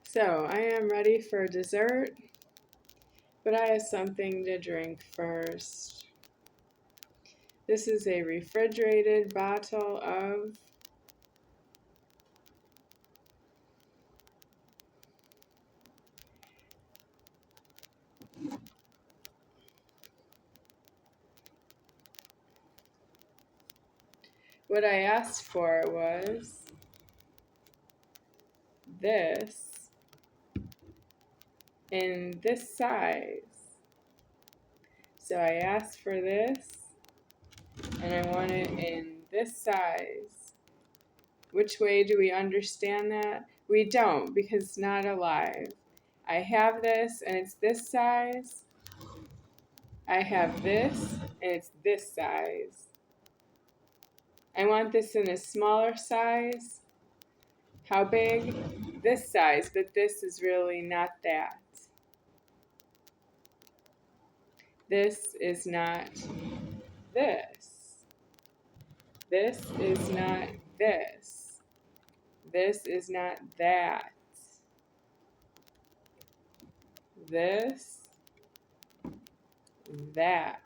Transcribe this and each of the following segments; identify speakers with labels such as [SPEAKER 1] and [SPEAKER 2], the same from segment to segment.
[SPEAKER 1] So, I am ready for dessert, but I have something to drink first. This is a refrigerated bottle of what I asked for was this in this size. So I asked for this, and I want it in this size. Which way do we understand that? We don't, because it's not alive. I have this, and it's this size. I have this, and it's this size. I want this in a smaller size. How big? This size, but this is really not that. This is not this. This is not this. This is not that. This, that.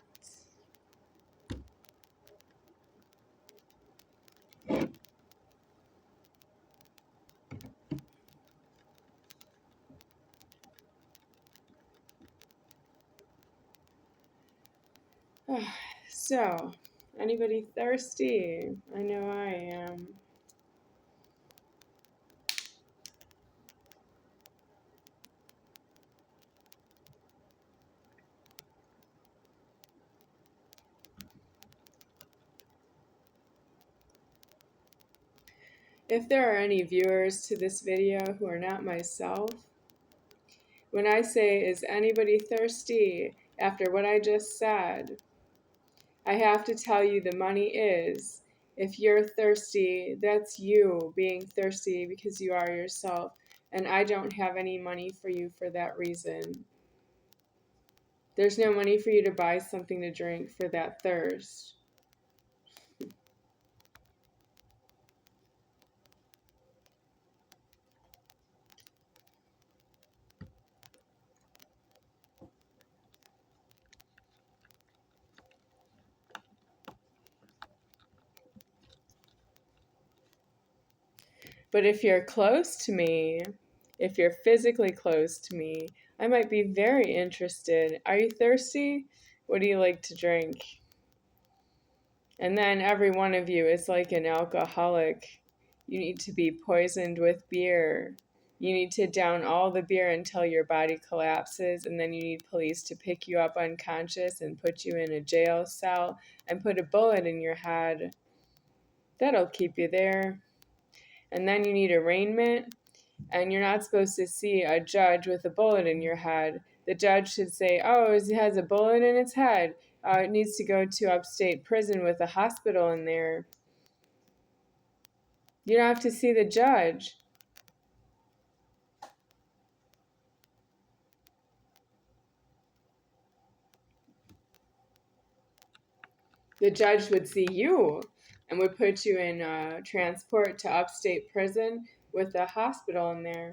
[SPEAKER 1] So, anybody thirsty? I know I am. If there are any viewers to this video who are not myself, when I say, is anybody thirsty, after what I just said, I have to tell you the money is. If you're thirsty, that's you being thirsty because you are yourself, and I don't have any money for you for that reason. There's no money for you to buy something to drink for that thirst. But if you're close to me, if you're physically close to me, I might be very interested. Are you thirsty? What do you like to drink? And then every one of you is like an alcoholic. You need to be poisoned with beer. You need to down all the beer until your body collapses, and then you need police to pick you up unconscious and put you in a jail cell and put a bullet in your head. That'll keep you there. And then you need arraignment, and you're not supposed to see a judge with a bullet in your head. The judge should say, oh, it has a bullet in its head. It needs to go to upstate prison with a hospital in there. You don't have to see the judge. The judge would see you and would put you in transport to upstate prison with a hospital in there.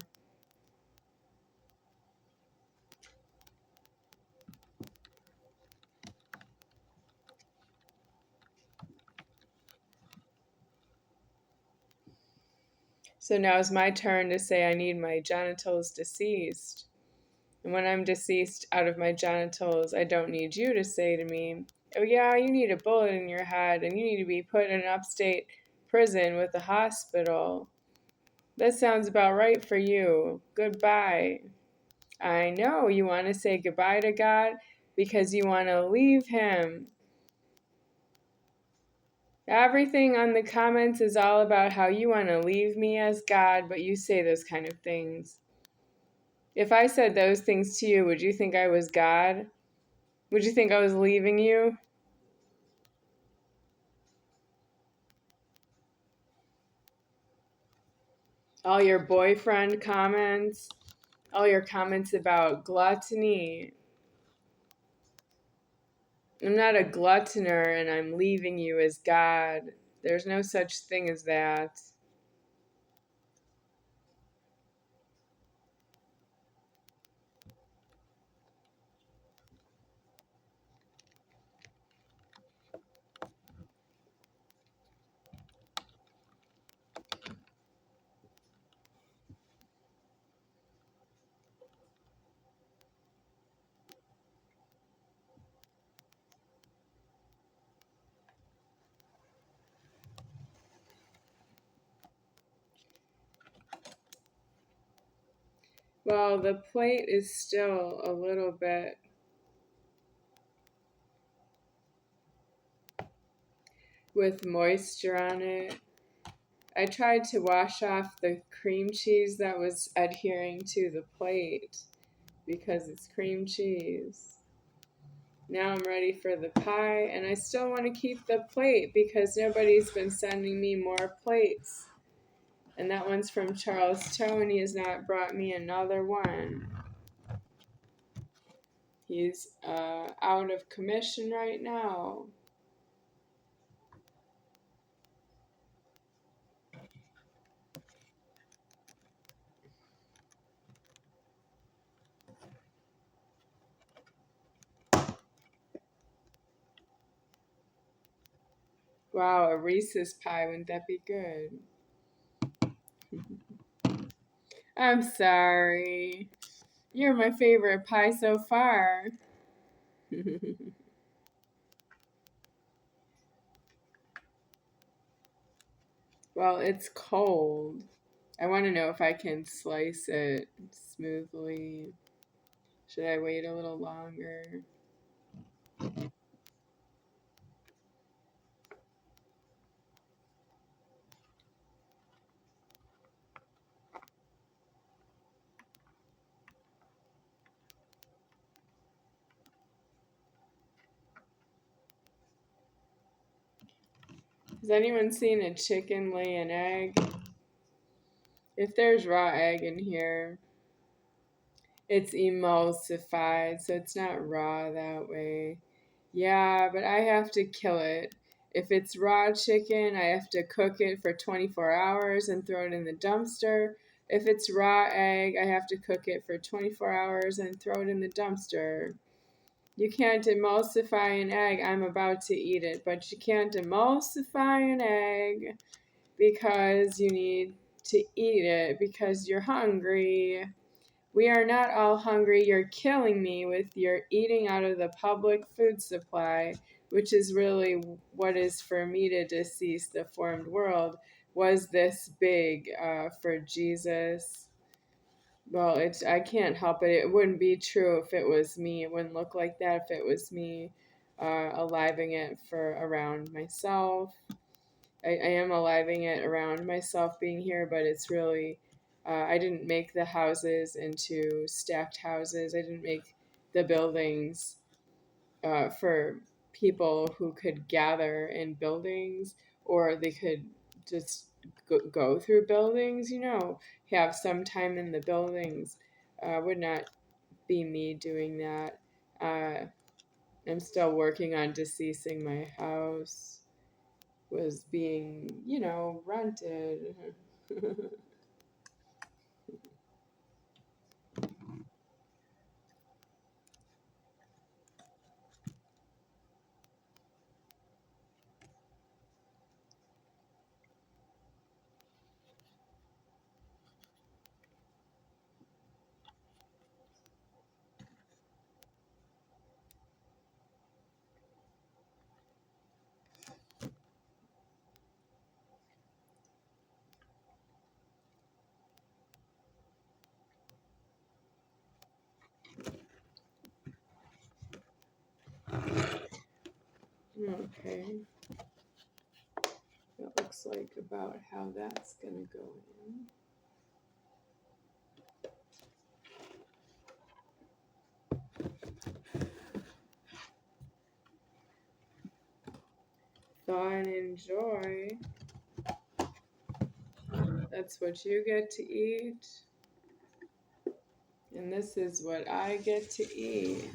[SPEAKER 1] So now it's my turn to say I need my genitals deceased. And when I'm deceased out of my genitals, I don't need you to say to me, oh yeah, you need a bullet in your head and you need to be put in an upstate prison with a hospital. That sounds about right for you. Goodbye. I know you want to say goodbye to God because you want to leave Him. Everything on the comments is all about how you want to leave me as God, but you say those kind of things. If I said those things to you, would you think I was God? Would you think I was leaving you? All your boyfriend comments, all your comments about gluttony. I'm not a gluttoner and I'm leaving you as God. There's no such thing as that. Well, the plate is still a little bit with moisture on it. I tried to wash off the cream cheese that was adhering to the plate because it's cream cheese. Now I'm ready for the pie, and I still want to keep the plate because nobody's been sending me more plates. And that one's from Charles Toe, and he has not brought me another one. He's out of commission right now. Wow, a Reese's pie, wouldn't that be good? I'm sorry. You're my favorite pie so far. Well, it's cold. I want to know if I can slice it smoothly. Should I wait a little longer? Has anyone seen a chicken lay an egg? If there's raw egg in here, it's emulsified, so it's not raw that way. Yeah, but I have to kill it. If it's raw chicken, I have to cook it for 24 hours and throw it in the dumpster. If it's raw egg, I have to cook it for 24 hours and throw it in the dumpster. You can't emulsify an egg. I'm about to eat it, but you can't emulsify an egg because you need to eat it because you're hungry. We are not all hungry. You're killing me with your eating out of the public food supply, which is really what is for me to decease the formed world. Was this big for Jesus? Well, I can't help it. It wouldn't be true if it was me. It wouldn't look like that if it was me aliving it for around myself. I am aliving it around myself being here, but it's really, I didn't make the houses into stacked houses. I didn't make the buildings for people who could gather in buildings or they could just go through buildings, have some time in the buildings. Would not be me doing that. I'm still working on deceasing my house. Was being, rented. Okay. That looks like about how that's gonna go in. Thaw and enjoy. That's what you get to eat. And this is what I get to eat.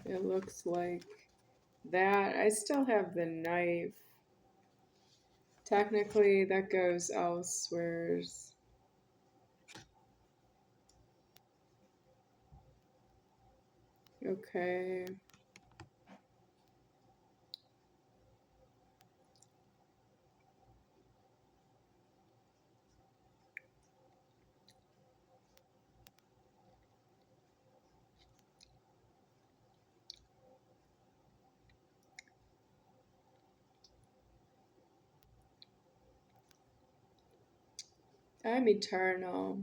[SPEAKER 1] It looks like that. I still have the knife. Technically, that goes elsewhere. Okay. I'm eternal.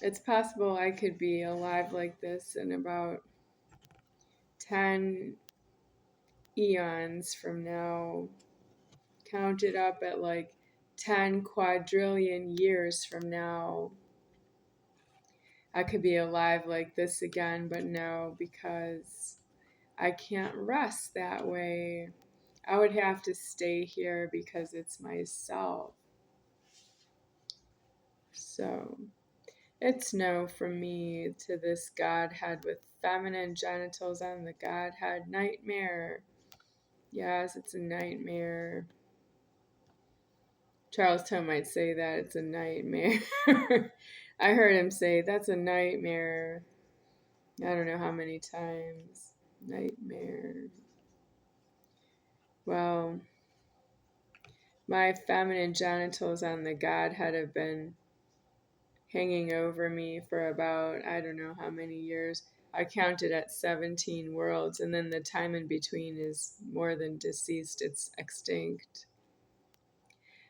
[SPEAKER 1] It's possible I could be alive like this in about 10 eons from now. Count it up at like 10 quadrillion years from now. I could be alive like this again, but no, because I can't rest that way. I would have to stay here because it's myself. So it's no from me to this Godhead with feminine genitals on the Godhead nightmare. Yes, it's a nightmare. Charlestown might say that it's a nightmare. I heard him say that's a nightmare. I don't know how many times. Nightmare. Well, my feminine genitals on the Godhead have been hanging over me for about, I don't know how many years. I counted at 17 worlds, and then the time in between is more than deceased, it's extinct.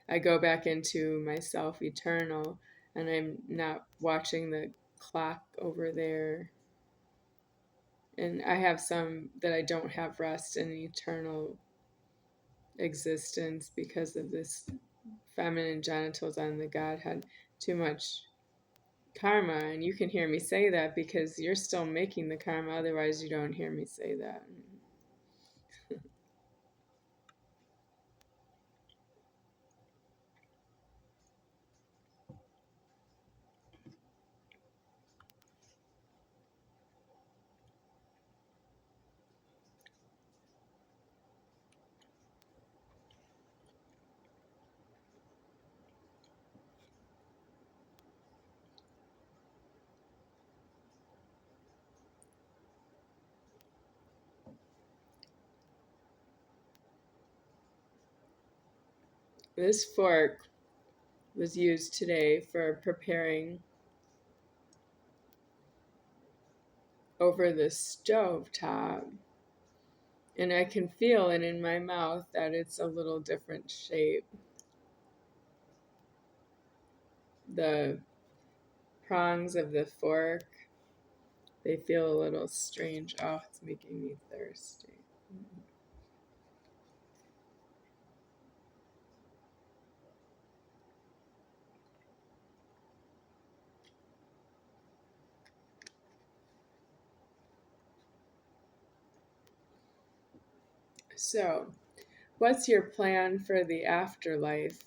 [SPEAKER 1] I go back into myself eternal, and I'm not watching the clock over there. And I have some that I don't have rest in eternal existence because of this feminine genitals on the Godhead. Too much karma, and you can hear me say that because you're still making the karma, otherwise you don't hear me say that. This fork was used today for preparing over the stove top, and I can feel it in my mouth that it's a little different shape. The prongs of the fork, they feel a little strange. Oh, it's making me thirsty. So, what's your plan for the afterlife?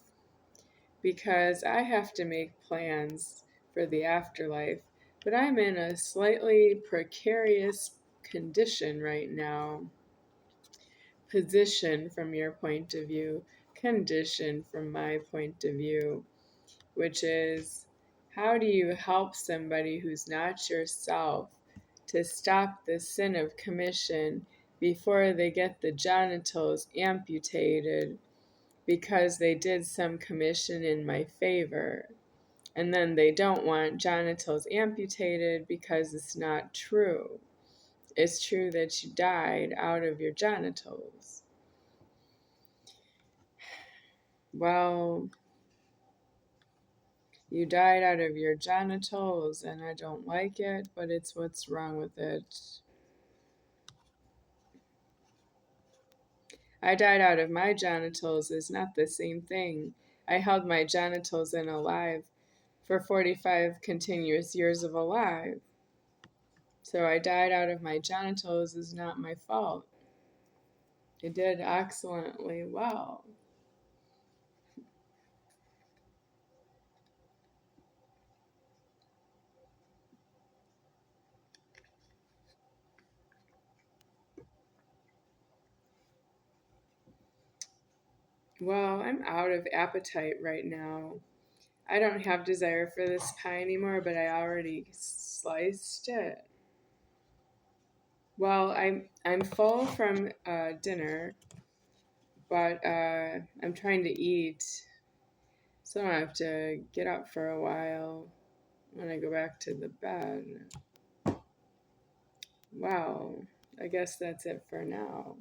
[SPEAKER 1] Because I have to make plans for the afterlife, but I'm in a slightly precarious condition right now. Position from your point of view, condition from my point of view, which is how do you help somebody who's not yourself to stop the sin of commission before they get the genitals amputated because they did some commission in my favor? And then they don't want genitals amputated because it's not true. It's true that you died out of your genitals. Well, you died out of your genitals, and I don't like it, but it's what's wrong with it. I died out of my genitals is not the same thing. I held my genitals in alive for 45 continuous years of alive. So I died out of my genitals is not my fault. I did excellently well. Well, I'm out of appetite right now. I don't have desire for this pie anymore, but I already sliced it. Well, I'm full from dinner, but I'm trying to eat, so I don't have to get up for a while when I go back to the bed. Wow, I guess that's it for now.